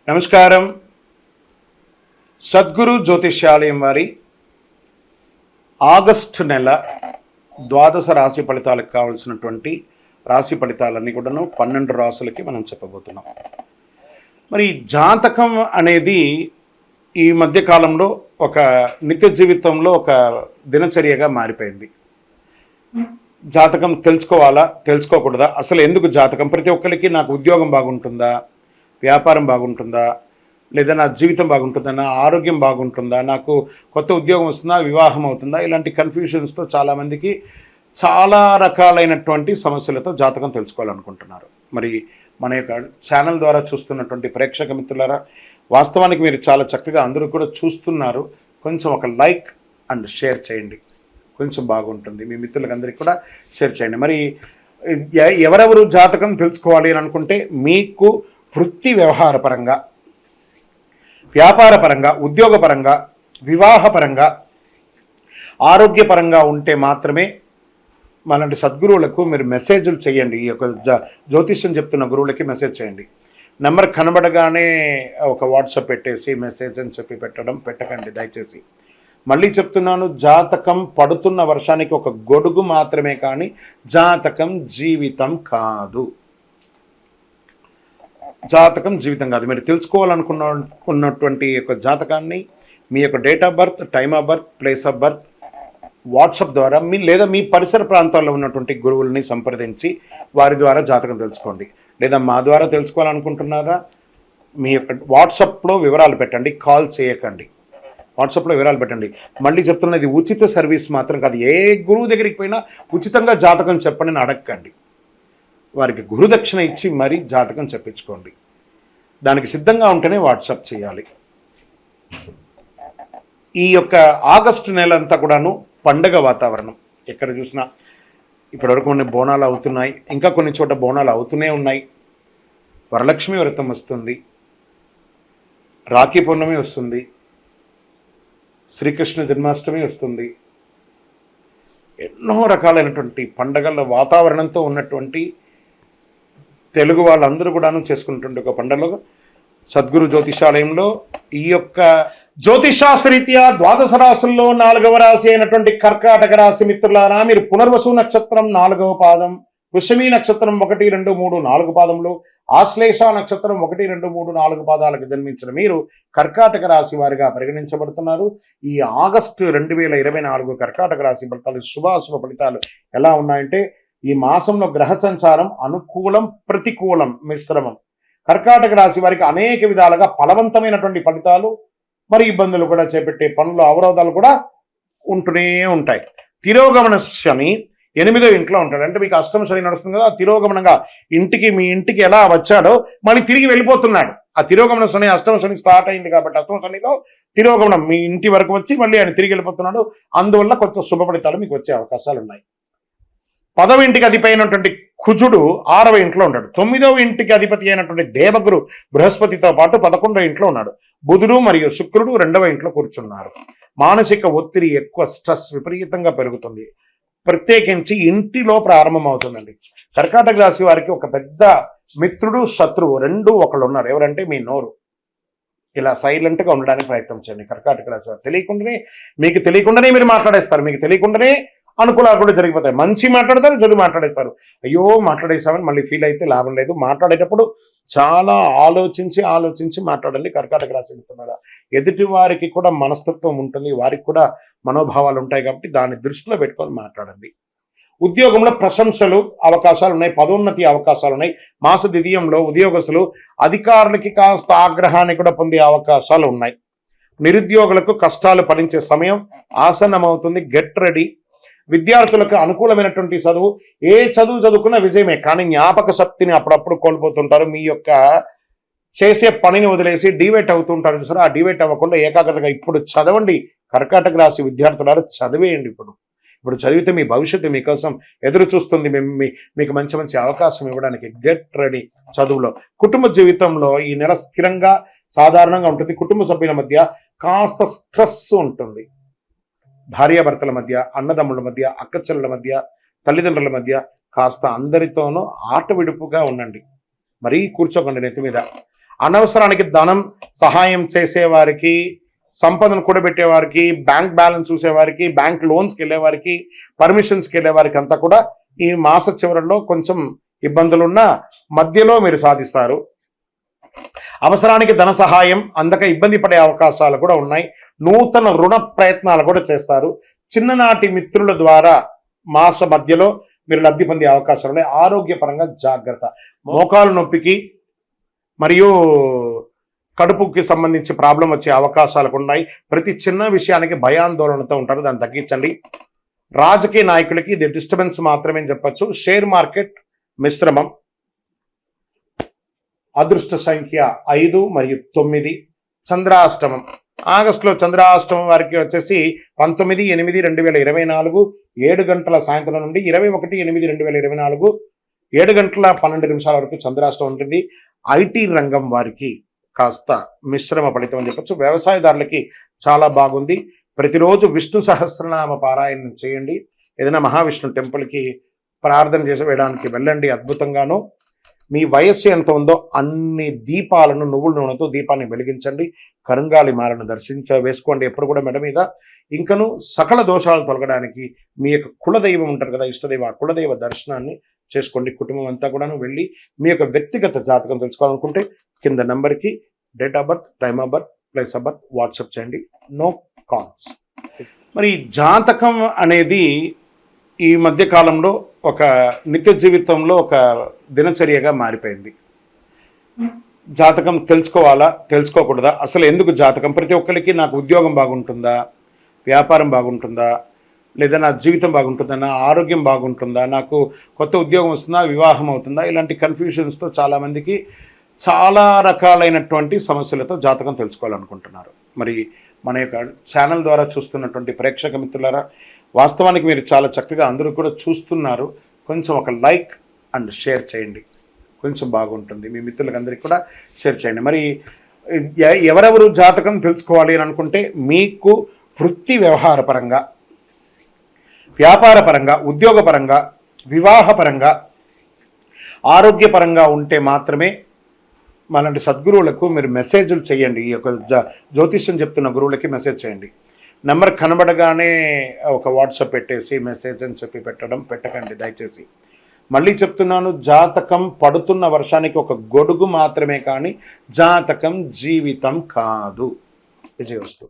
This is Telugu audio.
నమస్కారం. సద్గురు జ్యోతిష్యాలయం వారి ఆగస్టు నెల ద్వాదశ రాశి ఫలితాలకు కావాల్సినటువంటి రాశి ఫలితాలన్నీ కూడాను 12 రాశులకి మనం చెప్పబోతున్నాం. మరి జాతకం అనేది ఈ మధ్య కాలంలో ఒక నిత్య జీవితంలో ఒక దినచర్యగా మారిపోయింది. జాతకం తెలుసుకోవాలా, తెలుసుకోకూడదా, అసలు ఎందుకు జాతకం? ప్రతి ఒక్కరికి నాకు ఉద్యోగం బాగుంటుందా, వ్యాపారం బాగుంటుందా, లేదా నా జీవితం బాగుంటుందా, నా ఆరోగ్యం బాగుంటుందా, నాకు కొత్త ఉద్యోగం వస్తుందా, వివాహం అవుతుందా, ఇలాంటి కన్ఫ్యూషన్స్తో చాలామందికి చాలా రకాలైనటువంటి సమస్యలతో జాతకం తెలుసుకోవాలనుకుంటున్నారు. మరి మన యొక్క ఛానల్ ద్వారా చూస్తున్నటువంటి ప్రేక్షక మిత్రులారా, వాస్తవానికి మీరు చాలా చక్కగా అందరూ కూడా చూస్తున్నారు. కొంచెం ఒక లైక్ అండ్ షేర్ చేయండి, కొంచెం బాగుంటుంది. మీ మిత్రులకందరికీ కూడా షేర్ చేయండి. మరి ఎవరెవరు జాతకం తెలుసుకోవాలి అని అనుకుంటే, మీకు వృత్తి వ్యవహారపరంగా, వ్యాపారపరంగా, ఉద్యోగపరంగా, వివాహపరంగా, ఆరోగ్యపరంగా ఉంటే మాత్రమే మనలాంటి సద్గురువులకు మీరు మెసేజ్లు చేయండి. ఈ యొక్క జ్యోతిష్యం చెప్తున్న గురువులకి మెసేజ్ చేయండి. నెంబర్ కనబడగానే ఒక వాట్సాప్ పెట్టేసి మెసేజ్ అని చెప్పి పెట్టకండి దయచేసి. మళ్ళీ చెప్తున్నాను, జాతకం పడుతున్న వర్షానికి ఒక గొడుగు మాత్రమే, కానీ జాతకం జీవితం కాదు. జాతకం జీవితం కాదు. మీరు తెలుసుకోవాలనుకున్నటువంటి యొక్క జాతకాన్ని మీ యొక్క date of birth, time of birth, place of birth WhatsApp ద్వారా లేదా మీ పరిసర ప్రాంతాల్లో ఉన్నటువంటి గురువుల్ని సంప్రదించి వారి ద్వారా జాతకం తెలుసుకోండి. లేదా మా ద్వారా తెలుసుకోవాలనుకుంటున్నారా, మీ యొక్క వాట్సాప్లో వివరాలు పెట్టండి, కాల్ చేయకండి. వాట్సాప్లో వివరాలు పెట్టండి. మళ్ళీ చెప్తున్నది ఉచిత సర్వీస్ మాత్రం కాదు. ఏ గురువు దగ్గరికి పోయినా ఉచితంగా జాతకం చెప్పండి అని అడగండి. వారికి గురుదక్షిణ ఇచ్చి మరీ జాతకం చెప్పించుకోండి. దానికి సిద్ధంగా ఉంటేనే వాట్సాప్ చేయాలి. ఈ యొక్క ఆగస్టు నెల అంతా కూడాను పండగ వాతావరణం. ఎక్కడ చూసినా ఇప్పటివరకు కొన్ని బోనాలు అవుతున్నాయి, ఇంకా కొన్ని చోట బోనాలు అవుతూనే ఉన్నాయి. వరలక్ష్మి వ్రతం వస్తుంది, రాఖీ పౌర్ణమి వస్తుంది, శ్రీకృష్ణ జన్మాష్టమి వస్తుంది. ఎన్నో రకాలైనటువంటి పండగల వాతావరణంతో ఉన్నటువంటి తెలుగు వాళ్ళందరూ కూడాను చేసుకున్నటువంటి ఒక పండుగలో సద్గురు జ్యోతిషాలయంలో ఈ యొక్క జ్యోతిషాస్త్రరీత్యా ద్వాదశ రాశుల్లో 4వ రాశి అయినటువంటి కర్కాటక రాశి మిత్రులారా, మీరు పునర్వసు నక్షత్రం 4వ పాదం, వృషమి నక్షత్రం 1, 2, 3, 4 పాదములు, ఆశ్లేష నక్షత్రం 1, 2, 3, 4 పాదాలకు జన్మించిన మీరు కర్కాటక రాశి వారిగా పరిగణించబడుతున్నారు. ఈ ఆగస్టు 2024 కర్కాటక రాశి ఫలితాలు, శుభాశుభ ఫలితాలు ఎలా ఉన్నాయంటే, ఈ మాసంలో గ్రహ సంచారం అనుకూలం, ప్రతికూలం, మిశ్రమం. కర్కాటక రాశి వారికి అనేక విధాలుగా ఫలవంతమైనటువంటి ఫలితాలు, మరి ఇబ్బందులు కూడా చేపట్టే పనులు, అవరోధాలు కూడా ఉంటూనే ఉంటాయి. తిరోగమన శని 8వ ఇంట్లో ఉంటాడు. అంటే మీకు అష్టమ శని నడుస్తుంది కదా, తిరోగమనంగా మీ ఇంటికి ఎలా వచ్చాడో మళ్ళీ తిరిగి వెళ్ళిపోతున్నాడు. ఆ తిరోగమన శని, అష్టమ శని స్టార్ట్ అయింది కాబట్టి అష్టమ శనిలో తిరోగమనం మీ ఇంటి వరకు వచ్చి మళ్ళీ ఆయన తిరిగి వెళ్ళిపోతున్నాడు. అందువల్ల కొంచెం శుభ ఫలితాలు మీకు వచ్చే అవకాశాలు ఉన్నాయి. 10వ ఇంటికి అధిపతి అయినటువంటి కుజుడు 6వ ఇంట్లో ఉంటాడు. 9వ ఇంటికి అధిపతి అయినటువంటి దేవగురు బృహస్పతితో పాటు 11వ ఇంట్లో ఉన్నాడు. బుధుడు మరియు శుక్రుడు 2వ ఇంట్లో కూర్చున్నారు. మానసిక ఒత్తిడి ఎక్కువ, స్ట్రెస్ విపరీతంగా పెరుగుతుంది. ప్రత్యేకించి ఇంటిలో ప్రారంభమవుతుందండి. కర్కాటక రాశి వారికి ఒక పెద్ద మిత్రుడు, శత్రువు రెండూ ఒకళ్ళు ఉన్నారు. ఎవరంటే మీ నోరు. ఇలా సైలెంట్గా ఉండడానికి ప్రయత్నం చేయండి. కర్కాటక రాశి వారు మీకు తెలియకుండానే మీరు మాట్లాడేస్తారు. మీకు తెలియకుండానే అనుకూలాలు కూడా జరిగిపోతాయి. మంచి మాట్లాడతారు, చెడు మాట్లాడేస్తారు. అయ్యో మాట్లాడేస్తామని మళ్ళీ ఫీల్ అయితే లాభం లేదు. మాట్లాడేటప్పుడు చాలా ఆలోచించి మాట్లాడండి. కర్కాటక రాశి మిత్రులారా, ఎదుటి వారికి కూడా మనస్తత్వం ఉంటుంది, వారికి కూడా మనోభావాలు ఉంటాయి కాబట్టి దాన్ని దృష్టిలో పెట్టుకొని మాట్లాడండి. ఉద్యోగంలో ప్రశంసలు అవకాశాలు ఉన్నాయి, పదోన్నతి అవకాశాలు ఉన్నాయి. మాస ద్వితీయంలో ఉద్యోగస్తులు అధికారులకి కాస్త ఆగ్రహాన్ని కూడా పొందే అవకాశాలు ఉన్నాయి. నిరుద్యోగులకు కష్టాలు ఫలించే సమయం ఆసన్నమవుతుంది. Get ready. విద్యార్థులకు అనుకూలమైనటువంటి చదువు, ఏ చదువు చదువుకున్నా విజయమే, కానీ జ్ఞాపక శక్తిని అప్పుడప్పుడు కోల్పోతుంటారు. మీ యొక్క చేసే పనిని వదిలేసి డివేట్ అవుతుంటారు చూసారా, ఆ డివేట్ అవ్వకుండా ఏకాగ్రతగా ఇప్పుడు చదవండి. కర్కాటక రాశి విద్యార్థులారు చదివేయండి. ఇప్పుడు చదివితే మీ భవిష్యత్తు మీకోసం ఎదురు చూస్తుంది. మీకు మంచి అవకాశం ఇవ్వడానికి. గెట్ రెడీ చదువులో. కుటుంబ జీవితంలో ఈ నెల స్థిరంగా సాధారణంగా ఉంటుంది. కుటుంబ సభ్యుల మధ్య కాస్త స్ట్రెస్ ఉంటుంది. భార్యాభర్తల మధ్య, అన్నదమ్ముల మధ్య, అక్కచెల్లెల మధ్య, తల్లిదండ్రుల మధ్య కాస్త అందరితోనూ ఆట విడుపుగా ఉండండి. మరీ కూర్చోకండి నెత్తి మీద. అనవసరానికి ధనం సహాయం చేసేవారికి, సంపదను కూడబెట్టే వారికి, బ్యాంక్ బ్యాలెన్స్ చూసేవారికి, బ్యాంక్ లోన్స్కి వెళ్ళేవారికి, పర్మిషన్స్కి వెళ్ళేవారికి అంతా కూడా ఈ మాస చివరిలో కొంచెం ఇబ్బందులున్న మధ్యలో మీరు సాధిస్తారు. అవసరానికి ధన సహాయం అందక ఇబ్బంది పడే అవకాశాలు కూడా ఉన్నాయి. నూతన రుణ ప్రయత్నాలు కూడా చేస్తారు. చిన్ననాటి మిత్రుల ద్వారా మాస మధ్యలో మీరు లబ్ధి పొందే అవకాశాలు ఉన్నాయి. ఆరోగ్యపరంగా జాగ్రత్త. మోకాలు నొప్పికి మరియు కడుపుకి సంబంధించి ప్రాబ్లం వచ్చే అవకాశాలు ఉన్నాయి. ప్రతి చిన్న విషయానికి భయాందోళనతో ఉంటారు, దాన్ని తగ్గించండి. రాజకీయ నాయకులకి ఇది డిస్టర్బెన్స్ మాత్రమే చెప్పచ్చు. షేర్ మార్కెట్ మిశ్రమం. అదృష్ట సంఖ్య 5 మరియు 9. చంద్రాష్టమం. ఆగస్టులో చంద్రాష్టమం వారికి వచ్చేసి 19/8/2024 7 గంటల సాయంత్రం నుండి 21/8/2024 7 గంటల 12 నిమిషాల వరకు చంద్రాష్టమం ఉంటుంది. ఐటీ రంగం వారికి కాస్త మిశ్రమ ఫలితం అని చెప్పచ్చు. వ్యవసాయదారులకి చాలా బాగుంది. ప్రతిరోజు విష్ణు సహస్రనామ పారాయణం చేయండి. ఏదైనా మహావిష్ణు టెంపుల్కి ప్రార్థన చేసి వేయడానికి వెళ్ళండి. అద్భుతంగాను మీ వయస్సు ఎంత ఉందో అన్ని దీపాలను నువ్వుల నూనెతో దీపాన్ని వెలిగించండి. కరుంగాలి మాలను వేసుకోండి ఎప్పుడు కూడా మెడ మీద. ఇంకను సకల దోషాలు తొలగడానికి మీ యొక్క కులదైవం ఉంటారు కదా, ఇష్టదైవ, కులదైవ దర్శనాన్ని చేసుకోండి. కుటుంబం అంతా కూడాను వెళ్ళి మీ యొక్క వ్యక్తిగత జాతకం తెలుసుకోవాలనుకుంటే కింద నెంబర్కి date of birth, time of birth, place of birth WhatsApp చేయండి. No calls. మరి జాతకం అనేది ఈ మధ్య కాలంలో ఒక నిత్య జీవితంలో ఒక దినచర్యగా మారిపోయింది. జాతకం తెలుసుకోవాలా, తెలుసుకోకూడదా, అసలు ఎందుకు జాతకం? ప్రతి ఒక్కరికి నాకు ఉద్యోగం బాగుంటుందా, వ్యాపారం బాగుంటుందా, లేదా నా జీవితం బాగుంటుందా, నా ఆరోగ్యం బాగుంటుందా, నాకు కొత్త ఉద్యోగం వస్తుందా, వివాహం అవుతుందా, ఇలాంటి కన్ఫ్యూషన్స్తో చాలామందికి చాలా రకాలైనటువంటి సమస్యలతో జాతకం తెలుసుకోవాలనుకుంటున్నారు. మరి మన యొక్క ఛానల్ ద్వారా చూస్తున్నటువంటి ప్రేక్షక మిత్రులారా, వాస్తవానికి మీరు చాలా చక్కగా అందరూ కూడా చూస్తున్నారు. కొంచెం ఒక లైక్ అండ్ షేర్ చేయండి, కొంచెం బాగుంటుంది. మీ మిత్రులకు అందరికీ కూడా షేర్ చేయండి. మరి ఎవరెవరు జాతకం తెలుసుకోవాలి అని అనుకుంటే మీకు వృత్తి వ్యవహారపరంగా, వ్యాపారపరంగా, ఉద్యోగపరంగా, వివాహపరంగా, ఆరోగ్యపరంగా ఉంటే మాత్రమే మనలాంటి సద్గురువులకు మీరు మెసేజ్లు చేయండి. ఈ యొక్క జ్యోతిష్యం చెప్తున్న గురువులకి మెసేజ్ చేయండి. నెంబర్ కనబడగానే ఒక వాట్సాప్ పెట్టేసి మెసేజ్ అని చెప్పి పెట్టకండి దయచేసి. మళ్ళీ చెప్తున్నాను, జాతకం పడుతున్న వర్షానికి ఒక గొడుగు మాత్రమే, కానీ జాతకం జీవితం కాదు. విజయవస్తు.